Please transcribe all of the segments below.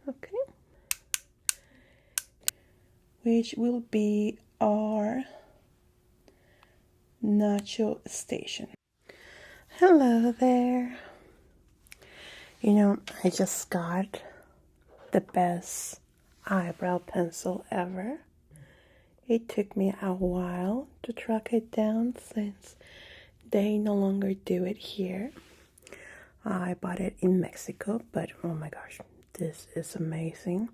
Okay, which will be our nacho station. Hello there. You know, I just got the best eyebrow pencil ever. It took me a while to track it down since they no longer do it here. I bought it in Mexico, but oh my gosh, this is amazing.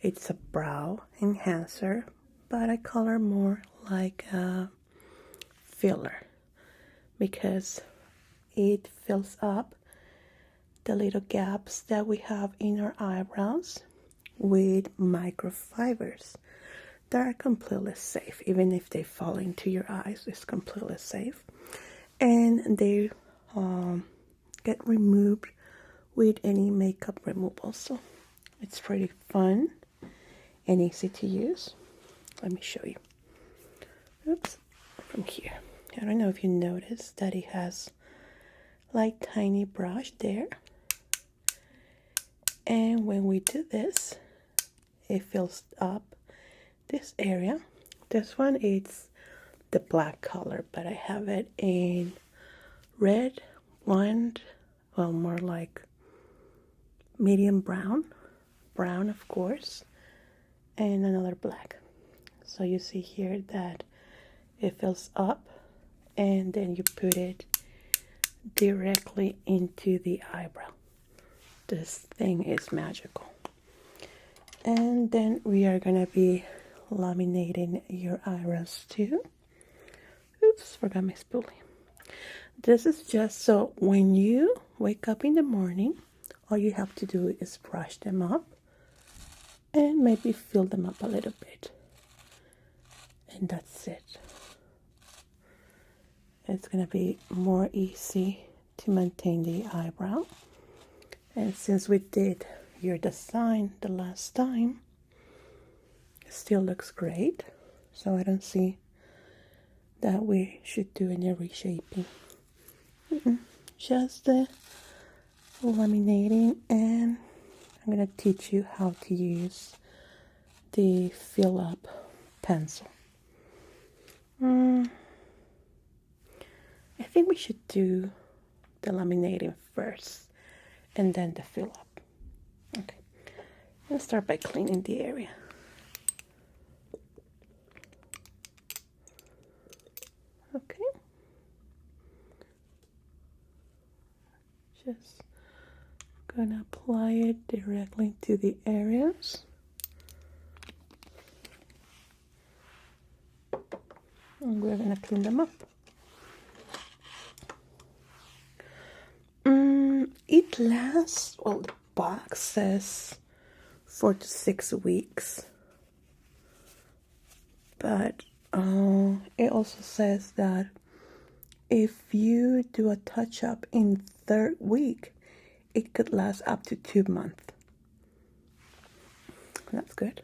It's a brow enhancer, but I color more like a filler because it fills up the little gaps that we have in our eyebrows with microfibers that are completely safe. Even if they fall into your eyes, it's completely safe. And they get removed with any makeup removal. So it's pretty fun and easy to use. Let me show you. Oops, from here. I don't know if you noticed that it has like tiny brush there. And when we do this, it fills up this area. This one is the black color, but I have it in red, blonde, well, more like medium brown, of course, and another black. So you see here that it fills up and then you put it directly into the eyebrow. This thing is magical. And then we are gonna be laminating your eyebrows too. Oops, forgot my spoolie. This is just so when you wake up in the morning, all you have to do is brush them up and maybe fill them up a little bit. And that's it. It's gonna be more easy to maintain the eyebrow. And since we did your design the last time, it still looks great. So I don't see that we should do any reshaping. Just the laminating, and I'm going to teach you how to use the fill up pencil. I think we should do the laminating first and then the fill up. Okay, let's start by cleaning the area. Okay, just gonna apply it directly to the areas. And we're gonna clean them up. It lasts, well, the box says 4 to 6 weeks. But it also says that if you do a touch-up in 3rd week, it could last up to 2 months. That's good.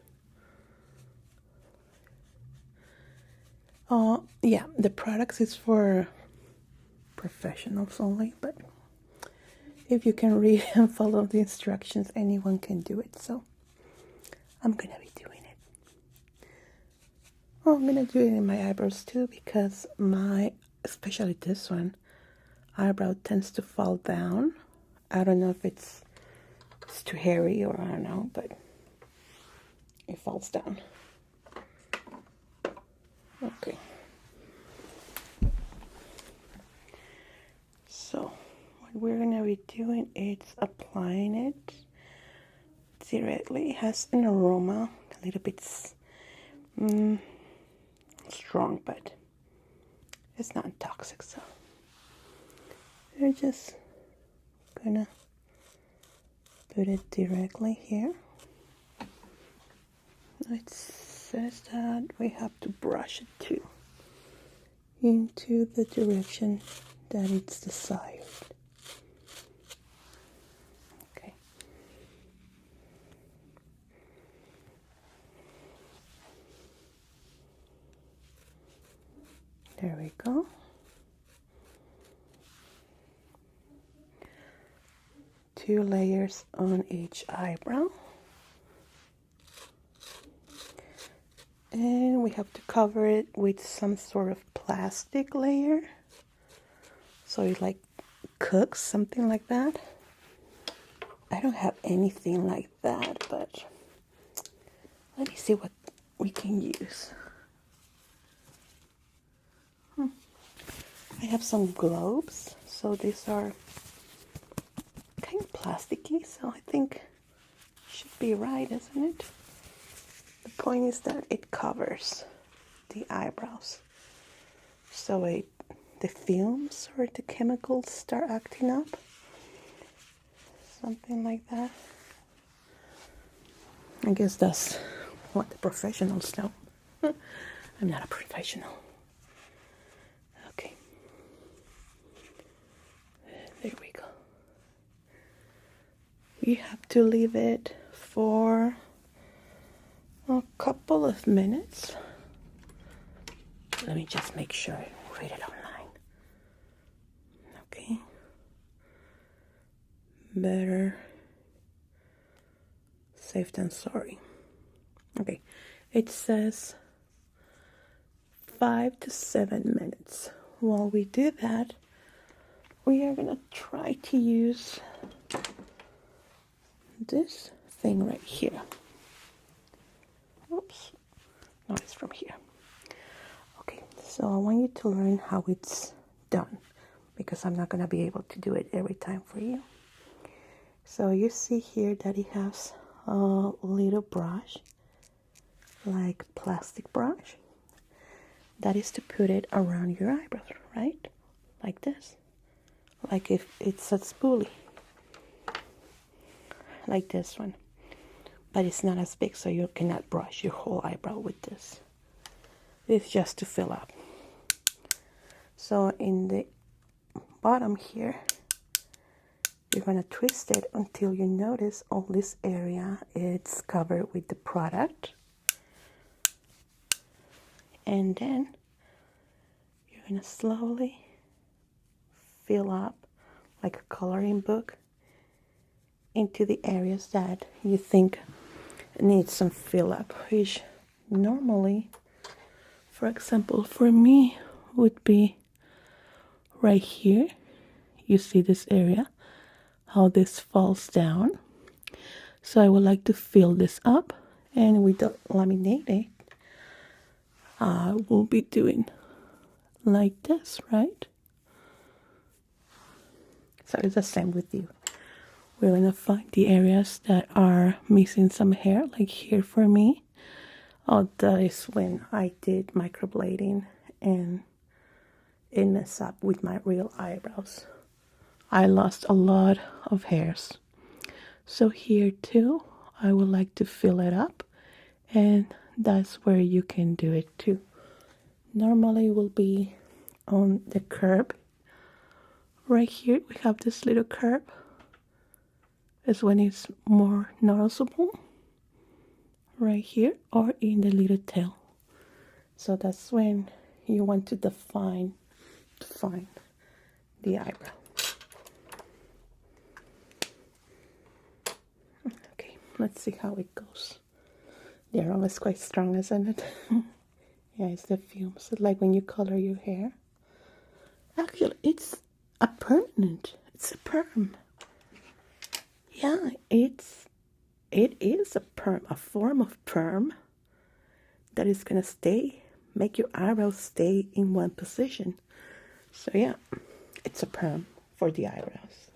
Yeah, the products is for professionals only, but if you can read and follow the instructions, anyone can do it. So I'm gonna be doing it. Oh, I'm gonna do it in my eyebrows too, because especially this one, eyebrow tends to fall down. I don't know if it's too hairy or I don't know, but it falls down. Okay. So what we're gonna be doing is applying it directly. It has an aroma, a little bit strong, but it's not toxic. So we're just gonna put it directly here. It says that we have to brush it too into the direction that it's desired. Okay. There we go. Two layers on each eyebrow. And we have to cover it with some sort of plastic layer. So it like cooks, something like that. I don't have anything like that, but let me see what we can use. I have some globes. So these are kind of plasticky, so I think should be right, isn't it? The point is that it covers the eyebrows. So the fumes or the chemicals start acting up. Something like that. I guess that's what the professionals know. I'm not a professional. Okay. There we go. We have to leave it for a couple of minutes. Let me just make sure I read it online. Okay. Better safe than sorry. Okay. It says 5 to 7 minutes. While we do that, we are gonna try to use this thing right here. Oops. No, it's from here. Okay, so I want you to learn how it's done because I'm not gonna be able to do it every time for you. So you see here that it has a little brush, like plastic brush. That is to put it around your eyebrows, right? Like this. Like if it's a spoolie. Like this one. But it's not as big, so you cannot brush your whole eyebrow with this. It's just to fill up. So in the bottom here, you're going to twist it until you notice all this area is covered with the product. And then you're going to slowly fill up like a coloring book into the areas that you think need some fill up, which normally, for example, for me would be right here. You see this area, how this falls down. So I would like to fill this up, and with the laminating, I will be doing like this, right? So it's the same with you. We're going to find the areas that are missing some hair, like here for me. Oh, that is when I did microblading and it messed up with my real eyebrows. I lost a lot of hairs. So here too, I would like to fill it up, and that's where you can do it too. Normally it will be on the curb. Right here we have this little curb. Is when it's more noticeable. Right here or in the little tail. So that's when you want to define the eyebrow. Okay, let's see how it goes. The aroma is quite strong, isn't it? Yeah, it's the fumes. It's like when you color your hair. Actually, it's a permanent. It's a perm. Yeah, it is a perm, a form of perm that is gonna make your eyebrows stay in one position. So yeah, it's a perm for the eyebrows.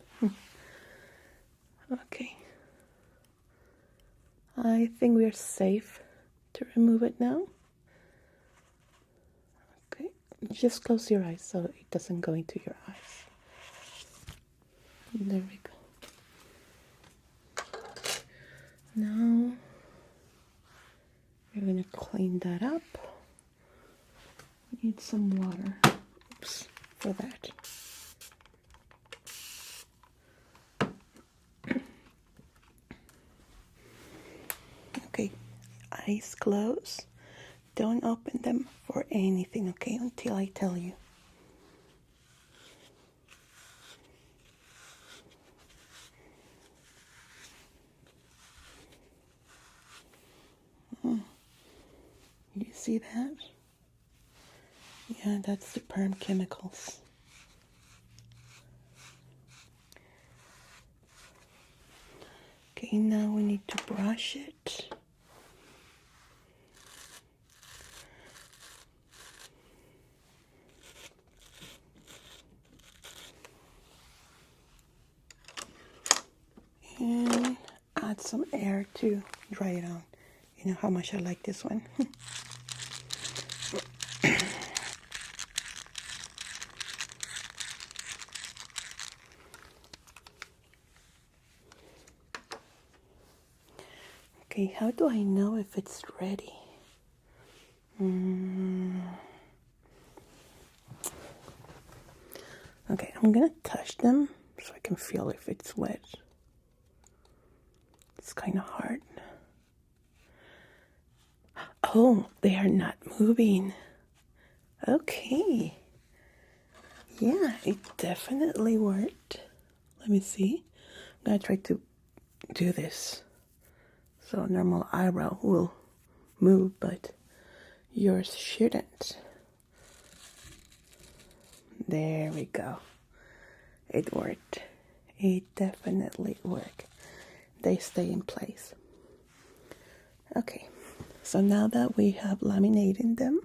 Okay. I think we are safe to remove it now. Okay, just close your eyes so it doesn't go into your eyes. There we go. Now we're gonna clean that up. We need some water. Oops, for that. Okay, eyes closed. Don't open them for anything, okay, until I tell you. You see that? Yeah, that's the perm chemicals. Okay, now we need to brush it. And add some air to dry it out. You know how much I like this one. Okay, how do I know if it's ready? Okay, I'm gonna touch them so I can feel if it's wet. It's kind of hard. Oh, they are not moving. Okay. Yeah, it definitely worked. Let me see. I'm gonna try to do this. So normal eyebrow will move, but yours shouldn't. There we go. It worked. It definitely worked. They stay in place. Okay, so now that we have laminated them,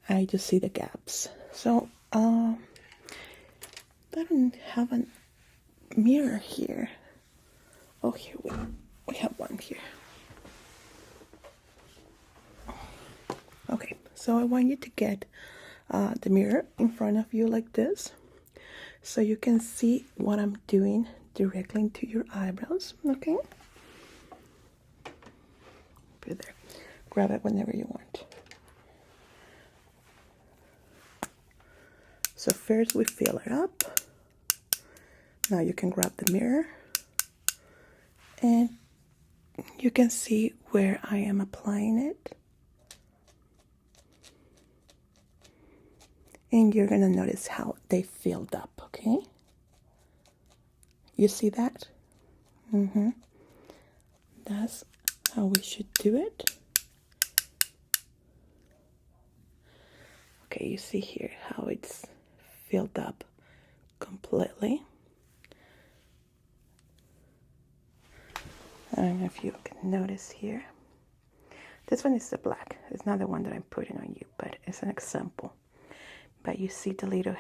I just see the gaps. So I don't have a mirror here. Oh, here we have one here. Okay, so I want you to get the mirror in front of you like this, so you can see what I'm doing directly into your eyebrows. Okay, put it there. Grab it whenever you want. So first we fill it up. Now you can grab the mirror and you can see where I am applying it. And you're gonna notice how they filled up, okay? You see that? That's how we should do it. Okay, you see here how it's filled up completely. I don't know if you can notice here. This one is the black. It's not the one that I'm putting on you, but it's an example. But you see the little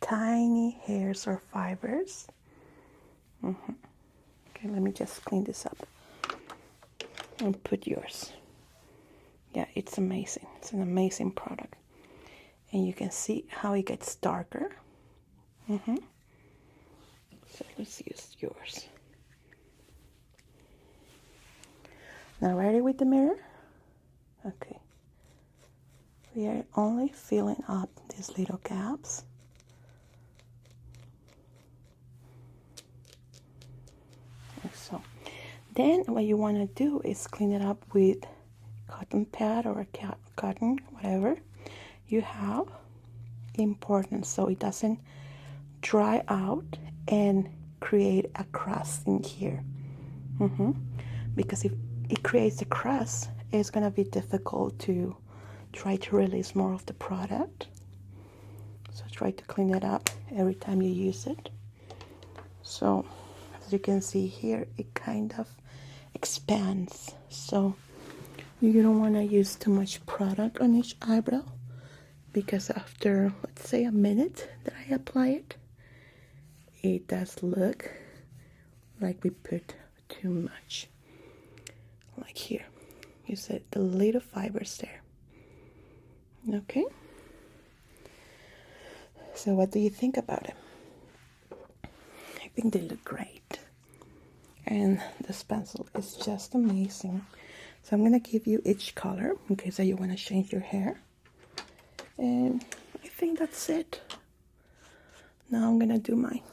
tiny hairs or fibers. Okay, let me just clean this up and put yours. Yeah, it's amazing. It's an amazing product. And you can see how it gets darker. So let's use yours. Now ready with the mirror? Okay. We are only filling up these little gaps. Like so. Then what you want to do is clean it up with cotton pad or cotton, whatever you have. Important so it doesn't dry out and create a crust in here. Because if it creates a crust, it's going to be difficult to try to release more of the product. So try to clean it up every time you use it. So as you can see here, it kind of expands. So you don't want to use too much product on each eyebrow, because after, let's say, a minute that I apply it, it does look like we put too much. Like here, you see the little fibers there. Okay, so what do you think about it? I think they look great, and this pencil is just amazing. So I'm gonna give you each color in case that you want to change your hair, and I think that's it. Now I'm gonna do mine.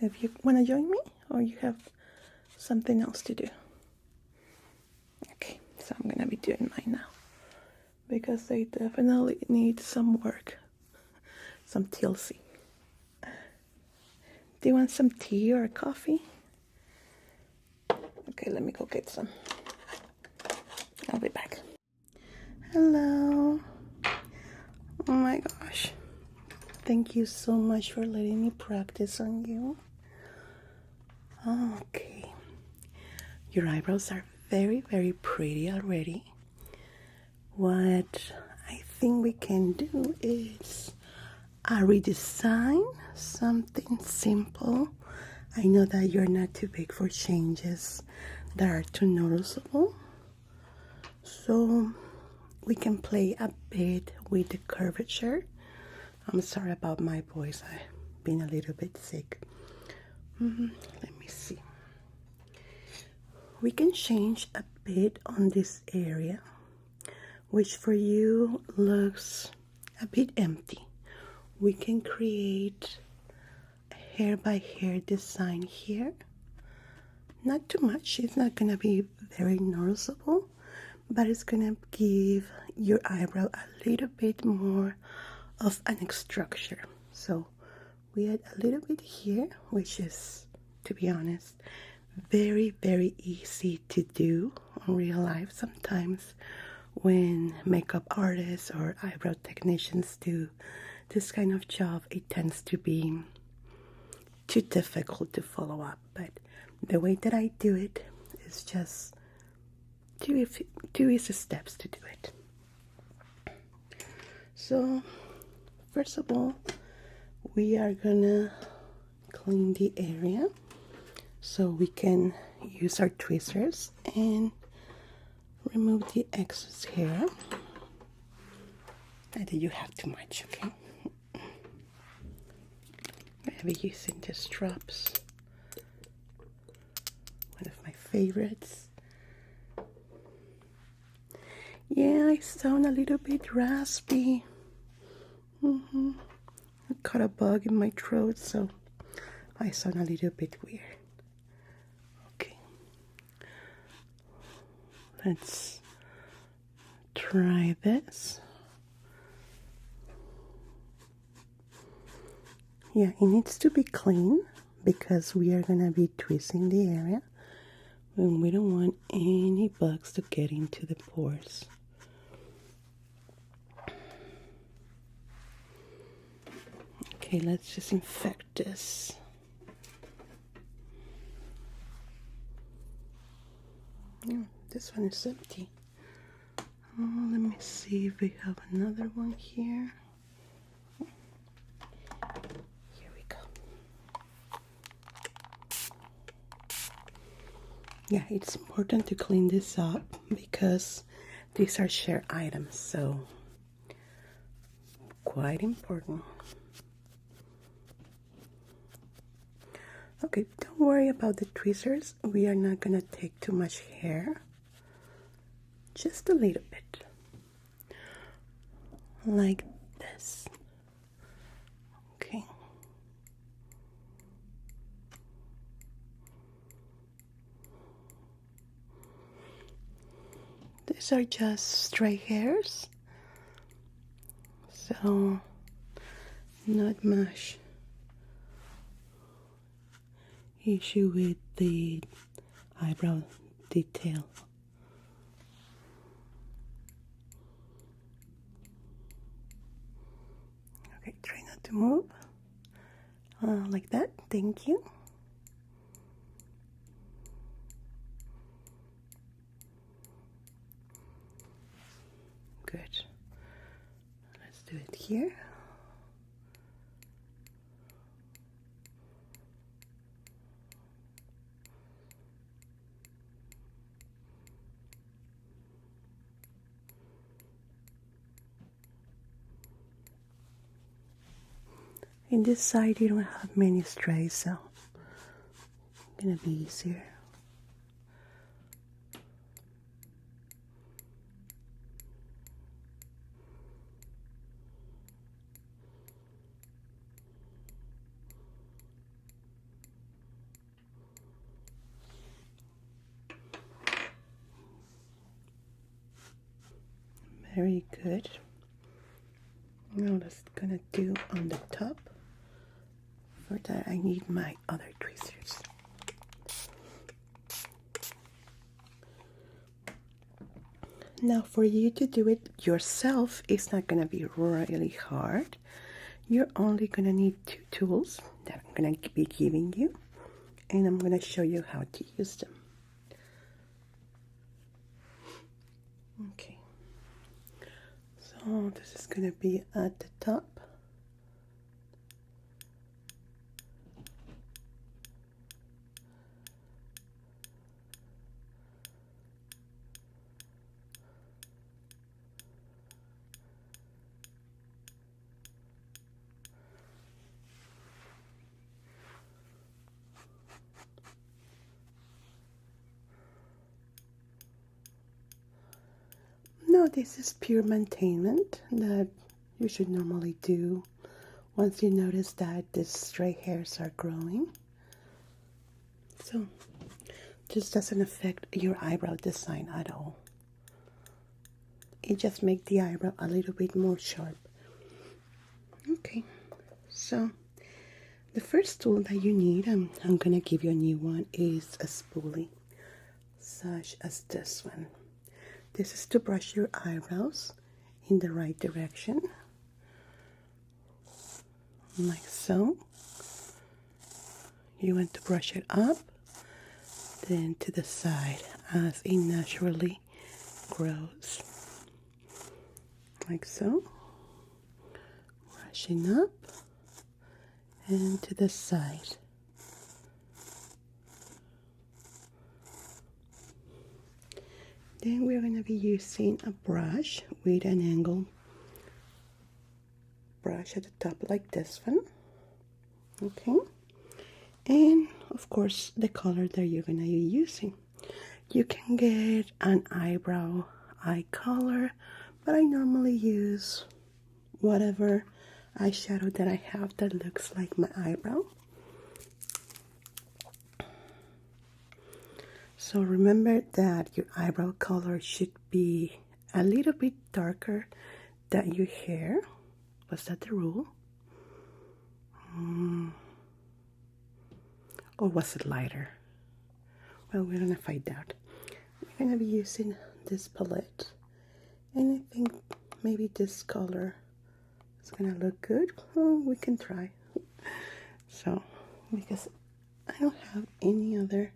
If you want to join me, or you have something else to do. Okay, so I'm gonna be doing mine now, because they definitely need some work, some TLC. Do you want some tea or coffee? Okay, let me go get some. I'll be back. Hello. Oh my gosh. Thank you so much for letting me practice on you. Okay. Your eyebrows are very, very pretty already. What I think we can do is redesign something simple. I know that you're not too big for changes that are too noticeable. So we can play a bit with the curvature. I'm sorry about my voice. I've been a little bit sick. Let me see. We can change a bit on this area, which for you looks a bit empty. We can create a hair by hair design here. Not too much. It's not going to be very noticeable, but it's going to give your eyebrow a little bit more of an structure. So we add a little bit here, which is, to be honest, very, very easy to do in real life. Sometimes when makeup artists or eyebrow technicians do this kind of job, it tends to be too difficult to follow up. But the way that I do it is just two easy steps to do it. So first of all, we are gonna clean the area so we can use our tweezers and remove the excess hair. Not that you have too much, okay? Maybe using these drops, one of my favorites. Yeah, I sound a little bit raspy. I caught a bug in my throat, so I sound a little bit weird. Okay, let's try this. Yeah, it needs to be clean because we are gonna be twisting the area and we don't want any bugs to get into the pores. Okay, let's just infect this. Oh, this one is empty. Oh, let me see if we have another one here. Here we go. Yeah, it's important to clean this up because these are shared items, so quite important. Okay, don't worry about the tweezers. We are not gonna take too much hair. Just a little bit. Like this. Okay. These are just stray hairs. So, not much issue with the eyebrow detail. Okay, try not to move. Like that. Thank you. Good. Let's do it here. In this side, you don't have many strays, so it's gonna be easier. Very good. Now let's gonna do on the top. For that I need my other tweezers. Now for you to do it yourself, it's not going to be really hard. You're only going to need two tools that I'm going to be giving you, and I'm going to show you how to use them. Okay, so this is going to be at the top. No, this is pure maintenance that you should normally do once you notice that the stray hairs are growing. So, this doesn't affect your eyebrow design at all. It just makes the eyebrow a little bit more sharp. Okay, so the first tool that you need, I'm gonna give you a new one, is a spoolie, such as this one. This is to brush your eyebrows in the right direction, like so. You want to brush it up, then to the side as it naturally grows, like so. Brushing up and to the side. Then we're going to be using a brush with an angle brush at the top like this one. Okay, and of course the color that you're going to be using. You can get an eyebrow eye color, but I normally use whatever eyeshadow that I have that looks like my eyebrow. So remember that your eyebrow color should be a little bit darker than your hair. Was that the rule? Or was it lighter? Well, we're gonna find out. We're gonna be using this palette, and I think maybe this color is gonna look good. Oh, we can try. So, because I don't have any other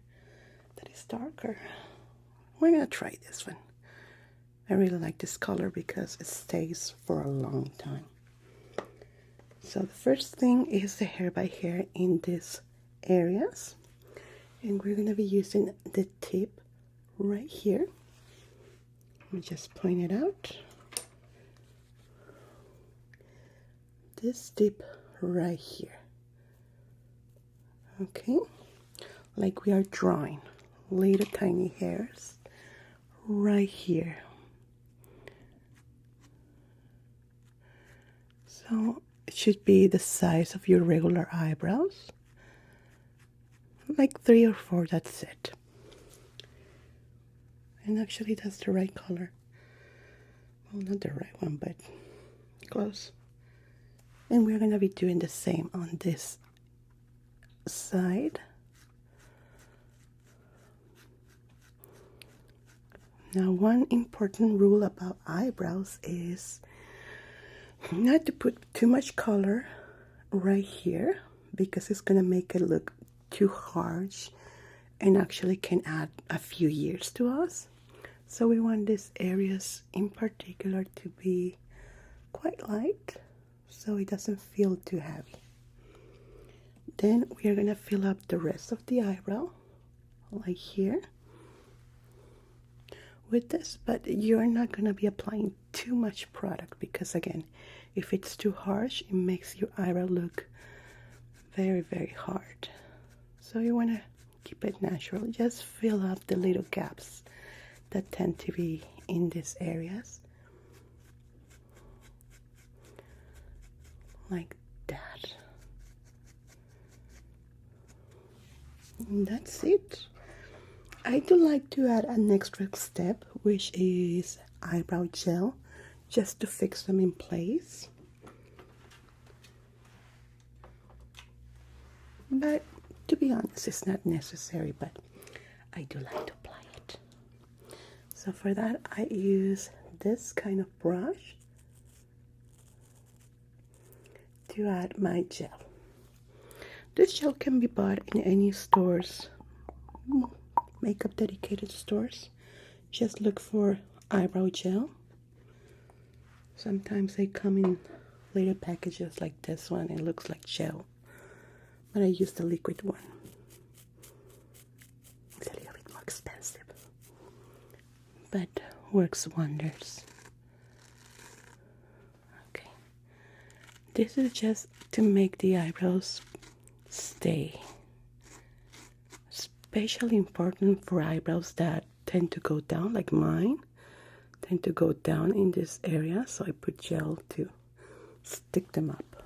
that is darker, we're gonna try this one. I really like this color because it stays for a long time. So the first thing is the hair by hair in these areas, and we're gonna be using the tip right here. Let me just point it out. This tip right here. Okay, like we are drawing little tiny hairs right here. So it should be the size of your regular eyebrows, like 3 or 4, that's it. And actually that's the right color. Well, not the right one, but close. And we're gonna be doing the same on this side. Now, one important rule about eyebrows is not to put too much color right here, because it's gonna make it look too harsh and actually can add a few years to us. So we want these areas in particular to be quite light, so it doesn't feel too heavy. Then we are gonna fill up the rest of the eyebrow, like here, with this, but you're not gonna be applying too much product, because again, if it's too harsh, it makes your eyebrow look very, very hard. So you wanna keep it natural. Just fill up the little gaps that tend to be in these areas, like that. And that's it. I do like to add an extra step, which is eyebrow gel, just to fix them in place. But to be honest, it's not necessary, but I do like to apply it. So So for that, I use this kind of brush to add my gel. This gel can be bought in any stores, makeup dedicated stores. Just look for eyebrow gel. Sometimes they come in little packages like this one. It looks like gel, but I use the liquid one. It's a little bit more expensive, but works wonders. Okay, this is just to make the eyebrows stay. Especially important for eyebrows that tend to go down, like mine tend to go down in this area, so I put gel to stick them up.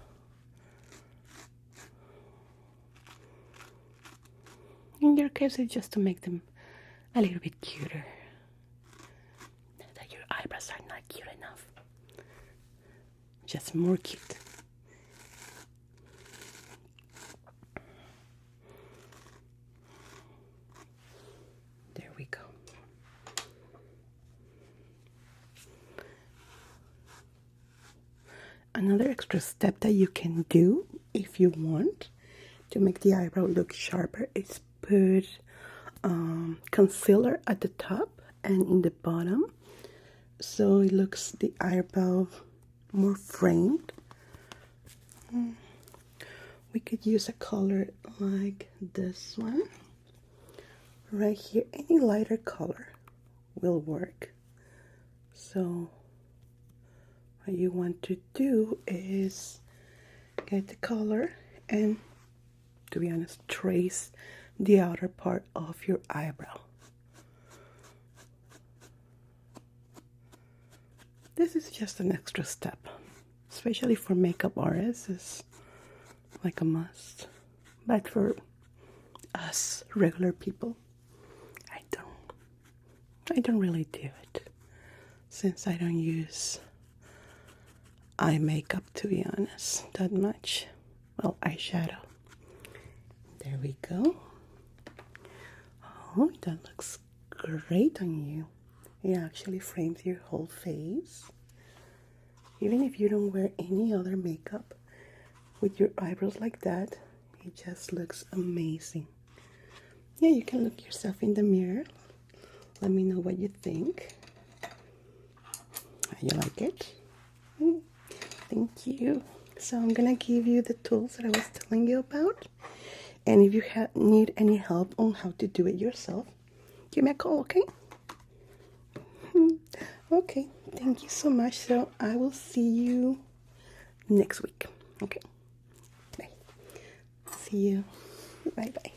In your case, it's just to make them a little bit cuter. Not that your eyebrows are not cute enough, just more cute. There we go. Another extra step that you can do if you want to make the eyebrow look sharper is put concealer at the top and in the bottom, so it looks the eyebrow more framed. We could use a color like this one right here. Any lighter color will work. So what you want to do is get the color and, to be honest, trace the outer part of your eyebrow. This is just an extra step, especially for makeup artists. It's like a must, but for us regular people, I don't really do it, since I don't use eye makeup, to be honest, that much. Well, eyeshadow. There we go. Oh, that looks great on you. It actually frames your whole face. Even if you don't wear any other makeup, with your eyebrows like that, it just looks amazing. Yeah, you can look yourself in the mirror. Let me know what you think. How you like it? Thank you. So I'm gonna give you the tools that I was telling you about, and if you need any help on how to do it yourself, give me a call, okay? Okay, thank you so much. So I will see you next week. Okay, bye. See you. Bye bye.